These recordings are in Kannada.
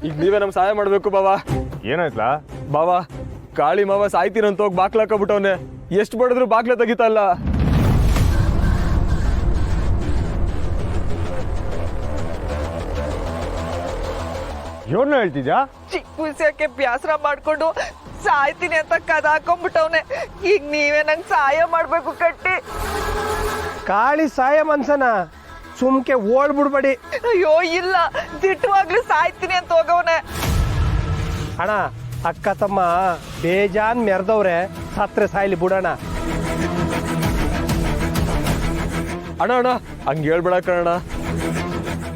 ಈಗ ನೀವೇ ನಮ್ ಸಹಾಯ ಮಾಡ್ಬೇಕು ಬಾವಾ. ಏನಾಯ್ತಲ್ಲ ಬಾವಾ, ಕಾಳಿ ಮಾವ ಸಾಯ್ತೀರಂತ ಹೋಗಿ ಬಾಕ್ಲಾಕಬಿಟ್ಟವನೆ. ಎಷ್ಟು ಬಡಿದ್ರು ಬಾಕ್ಲ ತೆಗಿತಲ್ಲ. ಇವ್ರನ್ನ ಹೇಳ್ತಿದ್ಯಾ? ಚಿಕ್ಕ ವಿಷಯಕ್ಕೆ ಬ್ಯಾಸರ ಮಾಡ್ಕೊಂಡು ಸಾಯ್ತೀನಿ ಅಂತ ಕದ ಹಾಕೊಂಡ್ಬಿಟ್ಟವ್ನೆ. ಈಗ ನೀವೇ ನಂಗೆ ಸಹಾಯ ಮಾಡ್ಬೇಕು ಕಟ್ಟಿ. ಕಾಳಿ ಸಾಯ ಮನ್ಸನ ಸುಮ್ಕೆ ಓಡ್ಬಿಡ್ಬೇಡಿ. ಅಯ್ಯೋ ಇಲ್ಲ, ದಿಟ್ಟವಾಗ್ಲೂ ಸಾಯ್ತೀನಿ ಅಂತ ಹೋಗವನೆ. ಅಣ್ಣ ಅಕ್ಕ ತಮ್ಮ ಬೇಜಾನ್ ಮೆರೆದವ್ರೆ, ಸತ್ರೆ ಸಾಯ್ಲಿ ಬಿಡೋಣ. ಅಣ್ಣ ಅಣ್ಣ ಹಂಗೆ ಹೇಳ್ಬೇಡ ಕಣ.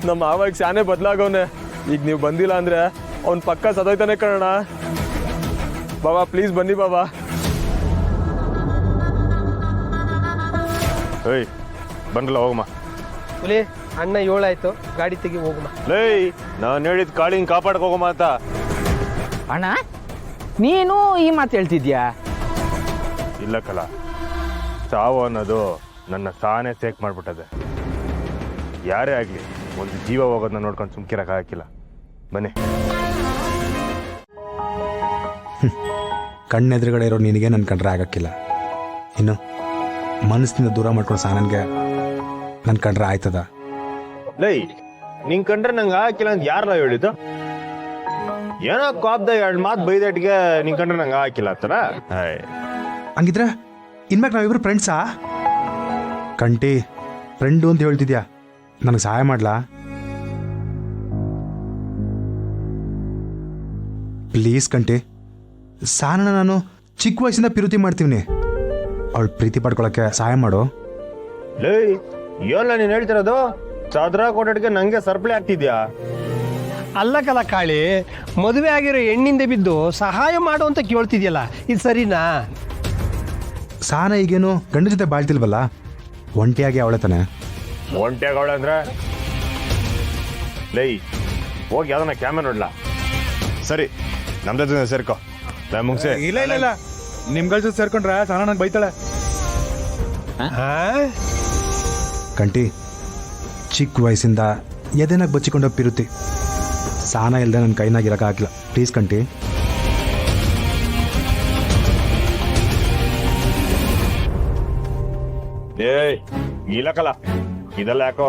ನಮ್ಮ ಮಾವಾಗ ಶಾನೆ ಬದಲಾಗವನೆ. ಈಗ ನೀವು ಬಂದಿಲ್ಲ ಅಂದ್ರೆ ಅವ್ನ ಪಕ್ಕ ಸದೋಯ್ತಾನೆ ಕಣ. ಬಾಬಾ ಪ್ಲೀಸ್ ಬನ್ನಿ ಬಾಬಾ. ಏಯ್ ಬಂದ್ರಲ್ಲ ಹೋಗಮ್ಮ. ಹುಲಿ ಅಣ್ಣ ಏಳಾಯ್ತು, ಗಾಡಿ ತೆಗಿ ಹೋಗಮ್ಮ. ಲೇ ನಾನು ಹೇಳಿದ ಕಾಳಿಂಗ್ ಕಾಪಾಡಕ್ ಹೋಗಮ್ಮ ಅಂತ. ಅಣ್ಣ ನೀನು ಈ ಮಾತು ಹೇಳ್ತಿದ್ಯಾ? ಇಲ್ಲ ಕಲ, ಸಾವು ಅನ್ನೋದು ನನ್ನ ತಾನೇ ಸೇಕ್ ಮಾಡ್ಬಿಟ್ಟದೆ. ಯಾರೇ ಆಗ್ಲಿ ಒಂದು ಜೀವ ಹೋಗೋದನ್ನ ನೋಡ್ಕೊಂಡು ಸುಮ್ಕಿರಕ್ ಹಾಕಿಲ್ಲ. ಬನ್ನಿ. ಕಣ್ಣೆದುರುಗಡೆ ಇರೋ ನಿನಗೆ ನನ್ನ ಕಂಡ್ರೆ ಆಗಕ್ಕಿಲ್ಲ. ಇನ್ನು ಮನಸ್ಸಿನಿಂದ ದೂರ ಮಾಡ್ಕೊಂಡು ಸಾನನ್ಗೆ ನನ್ನ ಕಂಡ್ರೆ ಆಯ್ತದ? ಲೈ ನಿಂಗ್ ಕಂಡ್ರೆ ನಂಗೆ ಹಾಕಿಲ್ಲ ಅಂತ ಯಾರಲ್ಲ ಹೇಳಿದ್ದು? ಏನೋ ಕಾಪ್ದ 2 ಮಾತು ಬೈದಟ್ಗೆ ನಿಂಗ್ ಕಂಡ್ರೆ ನಂಗೆ ಹಾಕಿಲ್ಲ ಅಂತಾರ? ಹಂಗಿದ್ರೆ ಇನ್ಮ್ಯಾಗ ನಾವಿಬ್ರು ಫ್ರೆಂಡ್ಸಾ? ಕಂಟಿ ಫ್ರೆಂಡು ಅಂತ ಹೇಳ್ತಿದ್ಯಾ, ನನಗೆ ಸಹಾಯ ಮಾಡ್ಲಾ ಪ್ಲೀಸ್? ಕಂಟಿ ಸಾನನ ನಾನು ಚಿಕ್ಕ ವಯಸ್ಸಿಂದ ಪ್ರೀತಿ ಮಾಡ್ತೀವಿ. ಅವಳು ಪ್ರೀತಿ ಪಡ್ಕೊಳಕ್ಕೆ ಸಹಾಯ ಮಾಡು. ಲೈ ಏನ ನೀನ್ ಹೇಳ್ತಿರೋದು? ಚಾದ್ರ ಕೊಟ್ಟಡ್ಗೆ ನಂಗೆ ಸರ್ಪ್ಲೆ ಆಗ್ತಿದ್ಯಾ? ಅಲ್ಲ ಕಲ ಕಾಳಿ, ಮದುವೆ ಆಗಿರೋ ಹೆಣ್ಣಿಂದ ಬಿದ್ದು ಸಹಾಯ ಮಾಡು ಅಂತ ಕೇಳ್ತಿದ್ಯಲ್ಲ, ಇದು ಸರಿನಾ? ಸಾನ ಈಗೇನು ಗಂಡ ಜೊತೆ ಬಾಳ್ತಿಲ್ವಲ್ಲ, ಒಂಟಿಯಾಗಿ ಅವಳೆ ತಾನೆ. ಒಂಟಿಯಾಗವಳೆ ಅಂದ್ರೆ ಲೈ ಹೋಗಿ ಯಾವ್ದನ್ನ ಕ್ಯಾಮರಾ ನೋಡ್ಲಾ? ಸರಿ ನಮ್ದ ಜೊತೆ ಸೇರ್ಕೋ. ಮುಗ್ಸೆ. ಇಲ್ಲ ಇಲ್ಲ ಇಲ್ಲ, ನಿಮ್ಗಳ ಜೊತೆ ಸೇರ್ಕೊಂಡ್ರೆ ಸಾನ ನಂಗೆ ಬೈತಾಳೆ. ಕಂಟಿ ಚಿಕ್ಕ ವಯಸ್ಸಿಂದ ಎದೆನಾಗ ಬಚ್ಚಿಕೊಂಡ ಪಿರುತಿ ಸಾನ ಇಲ್ಲದೆ ನನ್ನ ಕೈನಾಗಿರಕ್ಕೆ ಆಗಿಲ್ಲ. ಪ್ಲೀಸ್ ಕಂಟಿ. ಏಯ್ ಇಲ್ಲಕಲ್ಲ, ಇದೆಲ್ಲ ಯಾಕೋ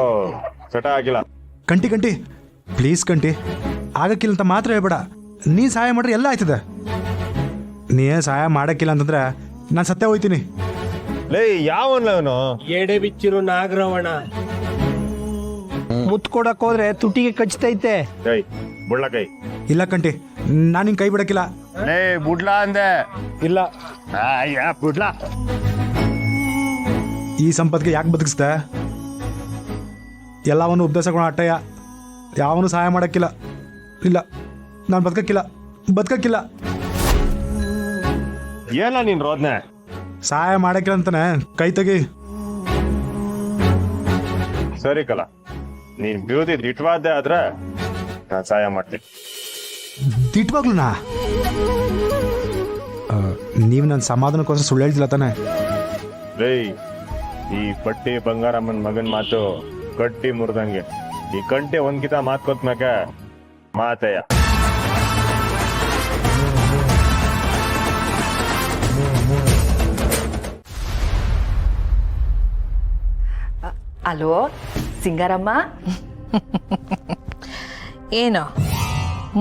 ಸೆಟ ಆಗಿಲ್ಲ. ಕಂಟಿ ಕಂಟಿ ಪ್ಲೀಸ್ ಕಂಟಿ, ಆಗಕ್ಕಿಲ್ಲ ಅಂತ ಮಾತ್ರ ಹೇಳ್ಬೇಡ. ನೀ ಸಹಾಯ ಮಾಡ್ರೆ ಎಲ್ಲ ಆಯ್ತದೆ. ನೀ ಸಹಾಯ ಮಾಡಕ್ಕಿಲ್ಲ ಅಂತಂದ್ರೆ ನಾನು ಸತ್ತೇ ಹೋಯ್ತೀನಿ. ಲೇ ಯಾವನ್ಲ ಅವನು? ಎಡೆ ಬಿಚ್ಚಿರು ನಾಗರವಣ. ಮುತ್ ಕೊಡಕ್ ಹೋದ್ರೆ ತುಟಿಗೆ ಕಚ್ತೈತೆ. ಏಯ್ ಬುಡ್ಲ ಕೈ. ಇಲ್ಲ ಕಂಟಿ, ನಾನು ನಿನ್ ಕೈ ಬಿಡಕ್ಕಿಲ್ಲ. ಲೇ ಬುಡ್ಲಾ ಅಂದೆ. ಇಲ್ಲ ಬುಡ್ಲಾ. ಈ ಸಂಪತ್ಗೆ ಯಾಕೆ ಬದುಕಿಸ್ದೆ? ಎಲ್ಲವನ್ನು ಉಪದೇಶಗಳು ಅಟ್ಟಯ್ಯ, ಯಾವನು ಸಹಾಯ ಮಾಡಕ್ಕಿಲ್ಲ. ಇಲ್ಲ ನಾನು ಬದುಕಕ್ಕಿಲ್ಲ. ಏನ ನೀನ್ ರೋದ್ನೆ? ಸಹಾಯ ಮಾಡಕ್ಕಿಲ್ಲ ಅಂತಾನೆ ಕೈ ತೆಗಿ. ಸರಿ ಕಲ, ನೀನ್ ಬ್ಯೂಟಿ ದಿಟ್ವಾದ್ದೆ ಆದ್ರೆ ನಾನು ಸಹಾಯ ಮಾಡ್ತೀನಿ. ದಿಟ್ವಾಗ್ಲು ನೀವು ನನ್ನ ಸಮಾಧಾನಕ್ಕೋಸ್ಕರ ಸುಳ್ಳು ಹೇಳ್ತಿಲ್ಲ ತಾನೆ? ಲೇ ಈ ಪಟ್ಟಿ ಬಂಗಾರಮ್ಮನ ಮಗನ್ ಮಾತು ಕಟ್ಟಿ ಮುರಿದಂಗೆ. ಈ ಕಂಟೆ ಒಂದ್ಕಿತ ಮಾತ್ ಕೊತ್ಮ್ಯಾಕ ಮಾತೆಯ. ಅಲೋ ಸಿಂಗಾರಮ್ಮ. ಏನು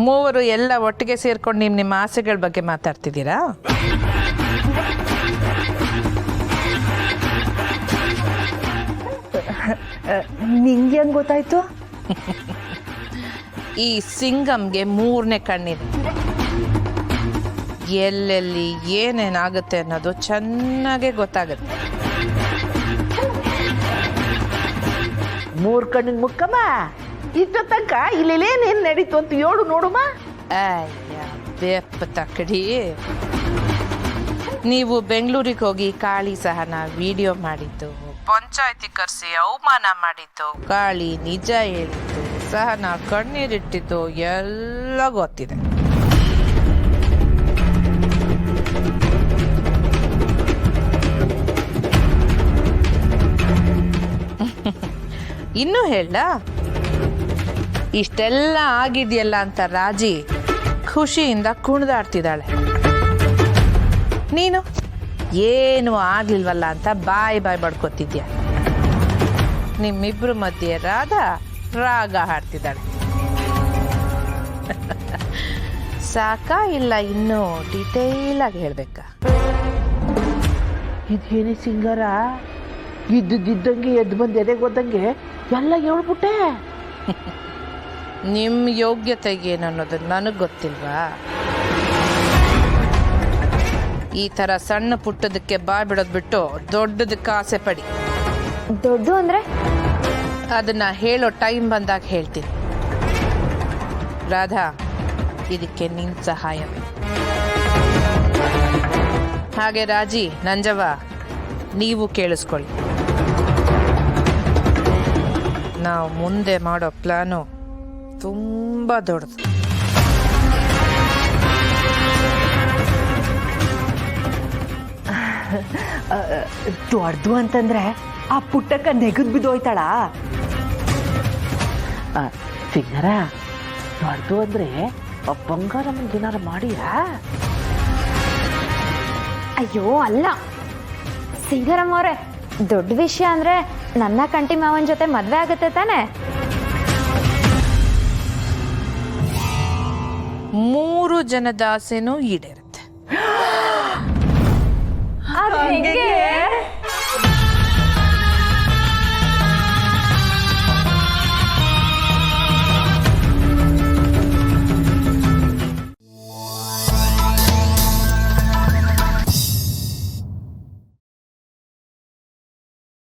ಮೂವರು ಎಲ್ಲ ಒಟ್ಟಿಗೆ ಸೇರ್ಕೊಂಡು ನಿಮ್ಮ ಆಸೆಗಳ ಬಗ್ಗೆ ಮಾತಾಡ್ತಿದ್ದೀರಾ? ನಿಂಗೆ ಹೆಂಗ್ ಗೊತ್ತಾಯ್ತು? ಈ ಸಿಂಗಮ್ಗೆ 3ನೇ ಕಣ್ಣಿದೆ. ಎಲ್ಲೆಲ್ಲಿ ಏನೇನಾಗುತ್ತೆ ಅನ್ನೋದು ಚೆನ್ನಾಗೇ ಗೊತ್ತಾಗುತ್ತೆ. 3 ಕಣ್ಣಿನ ಮುಕ್ಕಮ್ಮ, ಇಷ್ಟ ತನಕ ಇಲ್ಲೇನೇನ್ ನಡೀತು ಅಂತ ಹೇಳು ನೋಡುಮ್ಮ. ಅಯ್ಯ ಬೇಪ್ಪ ತಕ್ಕಡಿ, ನೀವು ಬೆಂಗಳೂರಿಗೆ ಹೋಗಿ ಕಾಳಿ ಸಹನ ವಿಡಿಯೋ ಮಾಡಿದ್ದು, ಪಂಚಾಯತಿ ಕರೆಸಿ ಅವಮಾನ ಮಾಡಿದ್ದು, ಕಾಳಿ ನಿಜ ಹೇಳಿದ್ದು, ಸಹನ ಕಣ್ಣೀರಿಟ್ಟಿದ್ದು ಎಲ್ಲ ಗೊತ್ತಿದೆ. ಇನ್ನೂ ಹೇಳ, ಇಷ್ಟೆಲ್ಲ ಆಗಿದೆಯಲ್ಲ ಅಂತ ರಾಜಿ ಖುಷಿಯಿಂದ ಕುಣಿದಾಡ್ತಿದ್ದಾಳೆ. ನೀನು ಏನು ಆಗ್ಲಿಲ್ವಲ್ಲ ಅಂತ ಬಾಯ್ ಬಡ್ಕೋತಿದ್ಯಾ. ನಿಮ್ಮಿಬ್ರು ಮಧ್ಯೆ ರಾಗ ಹಾಡ್ತಿದ್ದಾಳೆ. ಸಾಕಾ ಇಲ್ಲ ಇನ್ನೂ ಡೀಟೇಲ್ ಆಗಿ ಹೇಳ್ಬೇಕಾ? ಇದೇನೇ ಸಿಂಗಾರ, ಇದ್ದಂಗೆ ಎದ್ದು ಬಂದು ಎದೆಗೆ ಹೋದಂಗೆ ಎಲ್ಲ ಹೇಳ್ಬಿಟ್ಟೆ. ನಿಮ್ಮ ಯೋಗ್ಯತೆಗೆ ಏನು ಅನ್ನೋದು ನನಗೆ ಗೊತ್ತಿಲ್ವಾ? ಈ ಥರ ಸಣ್ಣ ಪುಟ್ಟದಕ್ಕೆ ಬಾಯ್ ಬಿಡೋದು ಬಿಟ್ಟು ದೊಡ್ಡದಕ್ಕೆ ಆಸೆ ಪಡಿ. ದೊಡ್ಡ ಅಂದ್ರೆ ಅದನ್ನ ಹೇಳೋ ಟೈಮ್ ಬಂದಾಗ ಹೇಳ್ತೀನಿ. ರಾಧಾ, ಇದಕ್ಕೆ ನಿನ್ ಸಹಾಯ. ಹಾಗೆ ರಾಜಿ, ನಂಜವ್ವ, ನೀವು ಕೇಳಿಸ್ಕೊಳ್ಳಿ. ನಾವು ಮುಂದೆ ಮಾಡೋ ಪ್ಲಾನು ತುಂಬ ದೊಡ್ಡದು. ದೊಡ್ಡದು ಅಂತಂದ್ರೆ ಆ ಪುಟ್ಟಕ್ಕ ನೆಗದ್ ಬಿದ್ದೋಯ್ತಾಳ. ಸಿಂಗಾರ, ದೊಡ್ಡದು ಅಂದ್ರೆ ಬಂಗಾರಮ್ಮನ ಏನಾರು ಮಾಡಿಯಾ? ಅಯ್ಯೋ ಅಲ್ಲ ಸಿಂಗಾರಮ್ಮ ಅವರೇ, ದೊಡ್ಡ ವಿಷಯ ಅಂದ್ರೆ ನನ್ನ ಕಂಟಿ ಮಾವನ ಜೊತೆ ಮದ್ವೆ ಆಗತ್ತೆ ತಾನೆ? 3 ಜನದ ಆಸೆನೂ ಈಡೇರುತ್ತೆ. ಅದ್ ಹೆಂಗೆ?